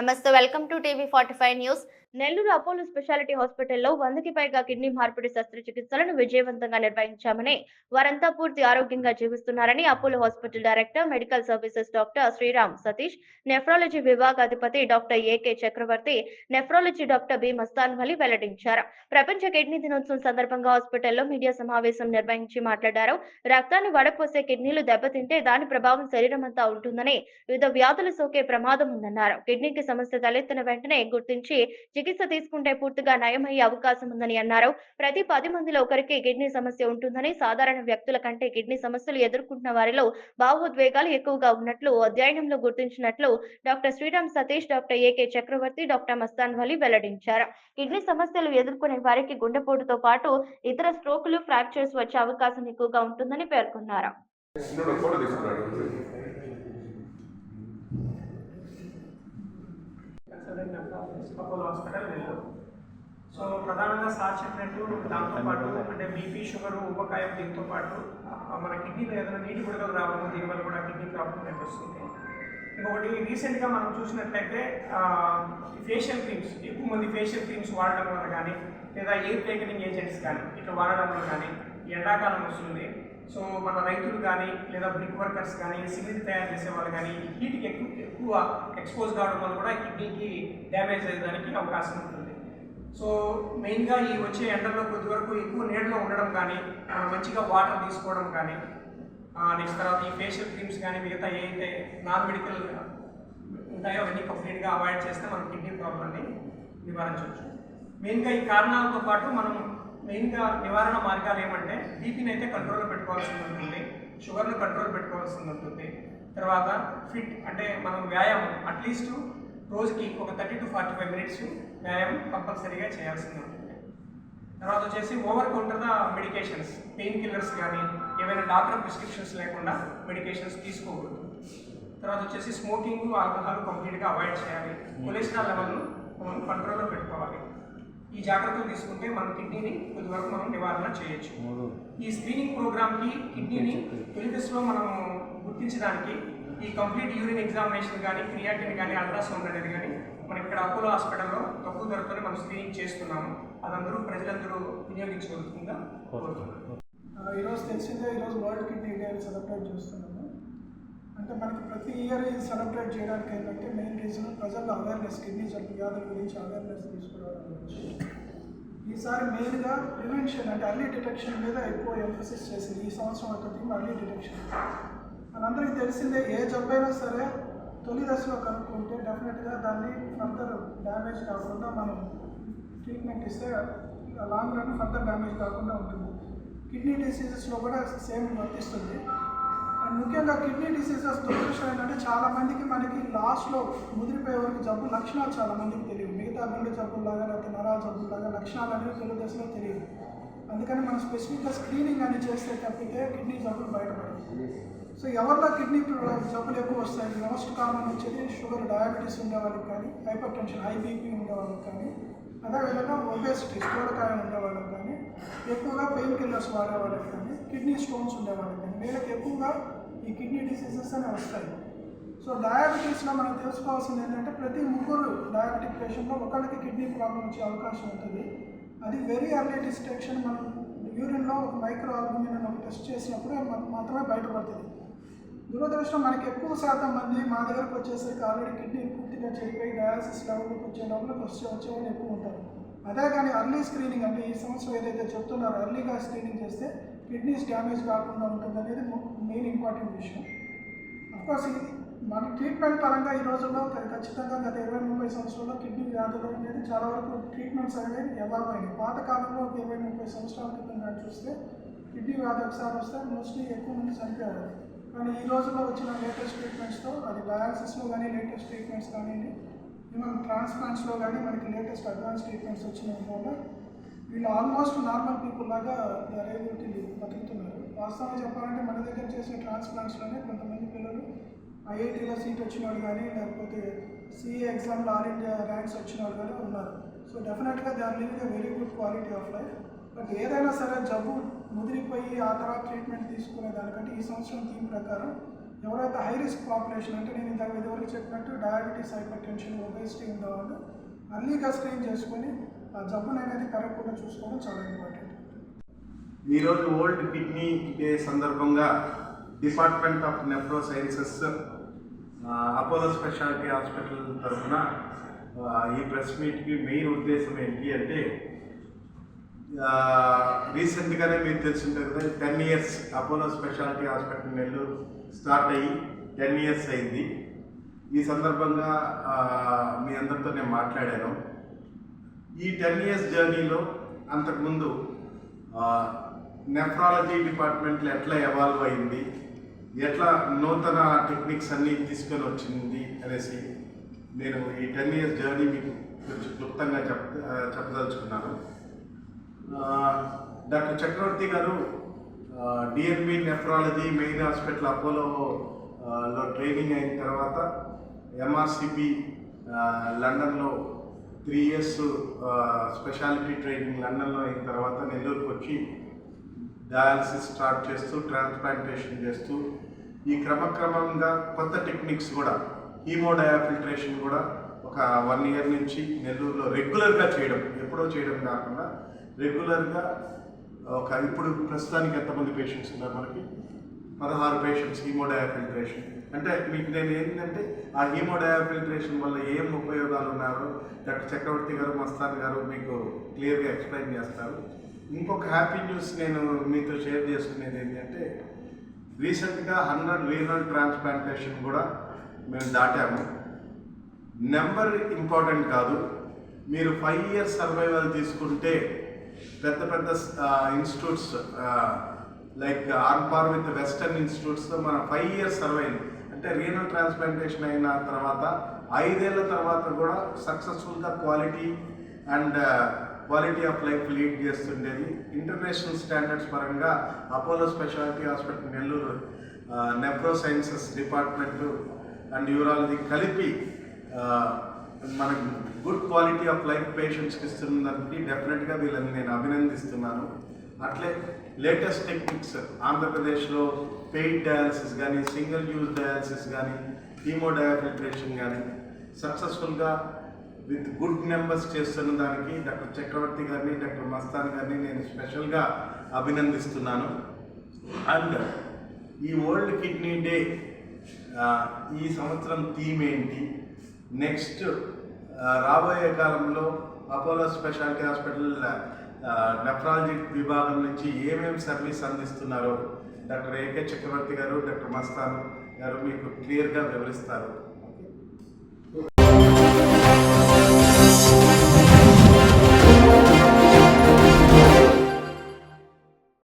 నమస్తే, welcome to TV 45 news. Nellore Apollo speciality హాస్పిటల్లో 100కి పైగా కిడ్నీ మార్పిడి శస్త్రచికిత్సలను విజయవంతంగా నిర్వహించామని, వారంతా పూర్తి ఆరోగ్యంగా జీవిస్తున్నారని Apollo hospital director medical services doctor Sriram Satish, nephrology విభాగాధిపతి doctor AK Chakravarthy, nephrology doctor B Mastan Vali వెల్లడించారు. ప్రపంచ కిడ్నీ దినోత్సవం సందర్భంగా హాస్పిటల్లో మీడియా సమావేశం నిర్వహించి మాట్లాడారు. రక్తాన్ని వడపోసే కిడ్నీలు దెబ్బతింటే దాని ప్రభావం శరీరమంతా ఉంటుందని, వివిధ వ్యాధులు సోకే ప్రమాదం ఉందన్నారు. కిడ్నీకి సమస్య తలెత్తిన వెంటనే గుర్తించి చికిత్స తీసుకుంటే పూర్తిగా నయమయ్యే అవకాశం ఉందని అన్నారు. ప్రతి 10 మందిలో ఒకరికి కిడ్నీ సమస్య ఉంటుందని, సాధారణ వ్యక్తుల కంటే కిడ్నీ సమస్యలు ఎదుర్కొంటున్న వారిలో భావోద్వేగాలు ఎక్కువగా ఉన్నట్లు అధ్యయనంలో గుర్తించినట్లు doctor Sriram Satish, doctor AK Chakravarthy, doctor Mastan Vali వెల్లడించారు. కిడ్నీ సమస్యలు ఎదుర్కొనే వారికి గుండెపోటుతో పాటు ఇతర స్ట్రోకులు, ఫ్రాక్చర్స్ వచ్చే అవకాశం ఎక్కువగా ఉంటుందని పేర్కొన్నారు. Apollo hospital Nellore. సో ప్రధానంగా సార్ చెప్పినట్టు దాంతోపాటు అంటే బీపీ, షుగరు, ఉపకాయం, దీంతో పాటు మన కిడ్నీలో ఏదైనా నీటి బుడగలు రావడం, దీనివల్ల కూడా కిడ్నీ ప్రాబ్లం వస్తుంది. ఇంకొకటి రీసెంట్గా మనం చూసినట్లయితే ఫేషియల్ క్రీమ్స్, ఎక్కువ మంది ఫేషియల్ క్రీమ్స్ వాడడం వల్ల కానీ, లేదా ఎయిర్ టైకనింగ్ ఏజెంట్స్ కానీ ఇట్లా వాడడంలో కానీ ఎండాకాలం వస్తుంది. సో మన రైతులు కానీ, లేదా బ్రిక్ వర్కర్స్ కానీ, సిమెంట్ తయారు చేసే వాళ్ళు కానీ హీట్కి ఎక్కువ ఎక్స్పోజ్ కావడం వల్ల కూడా కిడ్నీకి డ్యామేజ్ అయ్యేదానికి అవకాశం ఉంటుంది. సో మెయిన్గా ఈ వచ్చే ఎండల్లో కొద్ది వరకు ఎక్కువ నీడలో ఉండడం కానీ, మంచిగా వాటర్ తీసుకోవడం కానీ, నెక్స్ట్ తర్వాత ఈ ఫేషియల్ క్రీమ్స్ కానీ మిగతా ఏదైతే నాన్ మెడికల్ ఉంటాయో అవన్నీ కంప్లీట్గా అవాయిడ్ చేస్తే మనం కిడ్నీ ప్రాబ్లమ్ని నివారించవచ్చు. మెయిన్గా ఈ కారణాలతో పాటు మనం మెయిన్గా నివారణ మార్గాలు ఏమంటే బీపీని అయితే కంట్రోల్లో పెట్టుకోవాల్సి ఉంటుంది, షుగర్ను కంట్రోల్ పెట్టుకోవాల్సి ఉంటుంది. తర్వాత ఫిట్ అంటే మనం వ్యాయామం అట్లీస్ట్ రోజుకి ఒక 30 to 45 మినిట్స్ వ్యాయామం కంపల్సరీగా చేయాల్సి ఉంటుంది. తర్వాత వచ్చేసి over counter the medications, pain killers కానీ ఏవైనా డాక్టర్ ప్రిస్క్రిప్షన్స్ లేకుండా మెడికేషన్స్ తీసుకోకూడదు. తర్వాత వచ్చేసి స్మోకింగ్, ఆల్కహాల్ కంప్లీట్గా అవాయిడ్ చేయాలి. కొలెస్ట్రాల్ లెవెల్ను మనం కంట్రోల్లో పెట్టుకోవాలి. ఈ జాగ్రత్తలు తీసుకుంటే మన కిడ్నీని కొద్ది వరకు మనం నివారణ చేయొచ్చు. ఈ స్క్రీనింగ్ ప్రోగ్రామ్కి కిడ్నీని తొలి దశలో మనం గుర్తించడానికి ఈ కంప్లీట్ యూరిన్ ఎగ్జామినేషన్ కానీ, క్రియాటిన్ కానీ, అల్ట్రాసౌండ్ అనేది కానీ మనం ఇక్కడ అపోలో హాస్పిటల్లో తక్కువ ధరతోనే మనం స్క్రీనింగ్ చేస్తున్నాము. అదందరూ ప్రజలందరూ వినియోగించగలుగుతుందా కోరుతున్నాను. ఈరోజు తెలిసిందే, ఈరోజు వరల్డ్ కిడ్నీ డే సెలబ్రేట్ చేస్తున్నాము. అంటే మనకి ప్రతి ఇయర్ ఇది సెలబ్రేట్ చేయడానికి ఏంటంటే మెయిన్ రీజన్ ప్రజల్లో అవేర్నెస్, కిడ్నీ జబ్బు వ్యాధుల గురించి అవేర్నెస్ తీసుకురావడం గురించి. ఈసారి మెయిన్గా ప్రివెన్షన్ అంటే అర్లీ డిటెక్షన్ మీద ఎక్కువ ఎంఫసిస్ చేసింది. ఈ సంవత్సరం అవుతుంది అర్లీ డిటెక్షన్. మనందరికీ తెలిసిందే, ఏ జబ్బైనా సరే తొలి దశలో కనుక్కుంటే డెఫినెట్గా దాన్ని ఫర్దర్ డ్యామేజ్ కాకుండా మనం ట్రీట్మెంట్ ఇస్తే లాంగ్ రన్ ఫర్దర్ డ్యామేజ్ కాకుండా ఉంటుంది. కిడ్నీ డిసీజెస్లో కూడా సేమ్ వర్తిస్తుంది. అండ్ ముఖ్యంగా కిడ్నీ డిసీజెస్ దురదృష్టం ఏంటంటే చాలామందికి మనకి లాస్ట్లో ముదిరిపోయే వరకు జబ్బు లక్షణాలు చాలామందికి తెలియదు. మిగతా గుండె జబ్బుల్లాగా లేకపోతే నరాల జబ్బుల్లాగా లక్షణాలు అనేవి తొలి దశలో తెలియదు. అందుకని మనం స్పెసిఫిక్గా స్క్రీనింగ్ అని చేస్తే తప్పితే కిడ్నీ జబ్బులు బయటపడదు. సో ఎవరిలో కిడ్నీ జబ్బులు ఎక్కువ వస్తాయి? మోస్ట్ కామన్ వచ్చేది షుగర్, డయాబెటీస్ ఉండే వాళ్ళకి కానీ, హైపర్ టెన్షన్, హై బీపీ ఉండే వాళ్ళకి కానీ, అదేవిధంగా ఒబేసిటీ, స్థూలకాయం ఉండే వాళ్ళకి కానీ, ఎక్కువగా పెయిన్ కిల్లర్స్ వాడే వాళ్ళకి కానీ, కిడ్నీ స్టోన్స్ ఉండే వాళ్ళకి కానీ, వీళ్ళకి ఎక్కువగా ఈ కిడ్నీ డిసీజెస్ అనే వస్తాయి. సో డయాబెటీస్లో మనం తెలుసుకోవాల్సింది ఏంటంటే ప్రతి 3 డయాబెటిక్ పేషెంట్లో ఒకరికి కిడ్నీ ప్రాబ్లం వచ్చే అవకాశం ఉంటుంది. అది వెరీ ఎర్లీ డిటెక్షన్. మనం యూరిన్లో ఒక మైక్రో ఆల్బుమిన్ అని ఒక టెస్ట్ చేసినప్పుడు మాత్రమే బయటపడుతుంది. దురదృష్టం మనకి ఎక్కువ శాతం మంది మా దగ్గరకు వచ్చేసరికి ఆల్రెడీ కిడ్నీ పూర్తిగా చెడిపోయి డయాలసిస్ లెవెల్కి వచ్చే లెవెల్కి వచ్చేవాళ్ళు ఎక్కువ ఉంటారు. అదే కానీ అర్లీ స్క్రీనింగ్ అంటే ఈ సంవత్సరం ఏదైతే చెప్తున్నారో ఎర్లీగా స్క్రీనింగ్ చేస్తే కిడ్నీస్ డ్యామేజ్ కాకుండా ఉంటుంది అనేది మెయిన్ ఇంపార్టెంట్ విషయం. అఫ్కోర్స్ ఇది మన ట్రీట్మెంట్ పరంగా ఈ రోజుల్లో ఖచ్చితంగా గత 20-30 సంవత్సరాల్లో కిడ్నీ వ్యాధులు అనేది చాలా వరకు ట్రీట్మెంట్స్ అనేవి ఎవాల్వ్ అయినాయి. పాతకాలంలో 20-30 సంవత్సరాల క్రితం కానీ చూస్తే కిడ్నీ వ్యాధి ఒకసారి వస్తే మోస్ట్లీ ఎక్కువ మంది చనిపోయారు. కానీ ఈ రోజుల్లో వచ్చిన లేటెస్ట్ ట్రీట్మెంట్స్తో, అది డయాలసిస్లో కానీ లేటెస్ట్ ట్రీట్మెంట్స్ కానివ్వండి, ఈవెన్ ట్రాన్స్ప్లాంట్స్లో కానీ మనకి లేటెస్ట్ అడ్వాన్స్ ట్రీట్మెంట్స్ వచ్చిన వల్ల వీళ్ళు ఆల్మోస్ట్ నార్మల్ పీపుల్ లాగా రేబిలిటీ బతుకుతున్నారు. వాస్తవంగా చెప్పాలంటే మన దగ్గర చేసిన ట్రాన్స్ప్లాంట్స్లోనే కొంతమంది పిల్లలు ఐఐటీలో సీట్ వచ్చిన వాళ్ళు కానీ, లేకపోతే సిఏ ఎగ్జామ్లో ఆల్ ఇండియా ర్యాంక్స్ వచ్చిన వాళ్ళు కానీ ఉన్నారు. సో డెఫినెట్గా they are living a very good quality of life. But ఏదైనా సరే జబ్బు ముదిరిపోయి ఆ తర్వాత ట్రీట్మెంట్ తీసుకునే దానికంటే ఈ సంవత్సరం థీమ్ ప్రకారం ఎవరైతే హై రిస్క్ పాపులేషన్ అంటే నేను ఇందాక ఇదివరకు చెప్పినట్టు డయాబెటీస్, హైపర్ టెన్షన్, ఒబేసిటీ ఉన్న వాళ్ళు అర్లీగా స్క్రీన్ చేసుకొని ఆ జబ్బును అనేది పెరగకుండా చూసుకోవడం చాలా ఇంపార్టెంట్. ఈరోజు వరల్డ్ కిడ్నీ డే సందర్భంగా department of nephro sciences Apollo speciality hospital తరఫున ఈ ప్రెస్ మీట్కి మెయిన్ ఉద్దేశం ఏంటి అంటే రీసెంట్గానే మీకు తెలిసింటుంది కదా 10 years Apollo speciality hospital Nellore start అయ్యి 10 years అయింది. ఈ సందర్భంగా మీ అందరితో నేను మాట్లాడాను. ఈ 10 years జర్నీలో అంతకుముందు నెఫ్రాలజీ డిపార్ట్మెంట్లో ఎట్లా ఎవాల్వ్ అయింది, ఎట్లా నూతన టెక్నిక్స్ అన్నీ తీసుకొని వచ్చింది అనేసి నేను ఈ 10 years జర్నీ మీకు కొంచెం క్లుప్తంగా చెప్పదలుచుకున్నాను. డాక్టర్ చక్రవర్తి గారు డిఎన్బి నెఫ్రాలజీ మెయిన్ హాస్పిటల్ అపోలోలో ట్రైనింగ్ అయిన తర్వాత ఎంఆర్సిపి లండన్లో 3 years స్పెషాలిటీ ట్రైనింగ్ లండన్లో అయిన తర్వాత నెల్లూరుకు వచ్చి డయాలసిస్ స్టార్ట్ చేస్తూ ట్రాన్స్ప్లాంటేషన్ చేస్తూ ఈ క్రమక్రమంగా కొత్త టెక్నిక్స్ కూడా హీమోడయాఫిల్ట్రేషన్ కూడా ఒక 1 year నుంచి నెల్లూరులో రెగ్యులర్గా చేయడం, ఎప్పుడో చేయడం కాకుండా రెగ్యులర్గా ఇప్పుడు ప్రస్తుతానికి ఎంతమంది పేషెంట్స్ ఉన్నారు మనకి 16 పేషెంట్స్ హీమోడయాఫిల్ట్రేషన్. అంటే మీకు నేను ఏంటంటే ఆ హీమోడయాఫిల్ట్రేషన్ వల్ల ఏం ఉపయోగాలు ఉన్నారో డాక్టర్ చక్రవర్తి గారు, మస్తాన్ గారు మీకు క్లియర్గా ఎక్స్ప్లెయిన్ చేస్తారు. ఇంకొక హ్యాపీ న్యూస్ నేను మీతో షేర్ చేసుకునేది ఏంటంటే రీసెంట్గా 100 రీనల్ ట్రాన్స్ప్లాంటేషన్ కూడా మేము దాటాము. నెంబర్ ఇంపార్టెంట్ కాదు, మీరు 5 years సర్వైవల్ తీసుకుంటే పెద్ద పెద్ద institutes like on par with western ఇన్స్టిట్యూట్స్తో మన 5 years సర్వైవల్ అంటే రీనల్ ట్రాన్స్ప్లాంటేషన్ అయిన తర్వాత 5 ఏళ్ల తర్వాత కూడా సక్సెస్ఫుల్గా క్వాలిటీ ఆఫ్ లైఫ్ లీడ్ చేస్తుండేది. ఇంటర్నేషనల్ స్టాండర్డ్స్ పరంగా Apollo speciality hospital Nellore nephro sciences department and urology కలిపి మనకు గుడ్ క్వాలిటీ ఆఫ్ లైఫ్ పేషెంట్స్కి ఇస్తున్నదానికి డెఫినెట్గా వీళ్ళని నేను అభినందిస్తున్నాను. అట్లే లేటెస్ట్ టెక్నిక్స్ ఆంధ్రప్రదేశ్లో పెయిడ్ డయాలసిస్ కానీ, సింగిల్ యూజ్ డయాలసిస్ కానీ, హీమోడయాఫిల్ట్రేషన్ కానీ సక్సెస్ఫుల్గా విత్ గుడ్ నెంబర్స్ చేస్తున్న దానికి డాక్టర్ చక్రవర్తి గారిని, డాక్టర్ మస్తాన్ గారిని నేను స్పెషల్గా అభినందిస్తున్నాను. అండ్ ఈ వరల్డ్ కిడ్నీ డే ఈ సంవత్సరం థీమ్ ఏంటి, నెక్స్ట్ రాబోయే కాలంలో అపోలో స్పెషాలిటీ హాస్పిటల్ నెఫ్రాలజీ విభాగం నుంచి ఏమేమి సర్వీస్ అందిస్తున్నారో డాక్టర్ ఏకే చక్రవర్తి గారు, డాక్టర్ మస్తాన్ గారు మీకు క్లియర్గా వివరిస్తారు.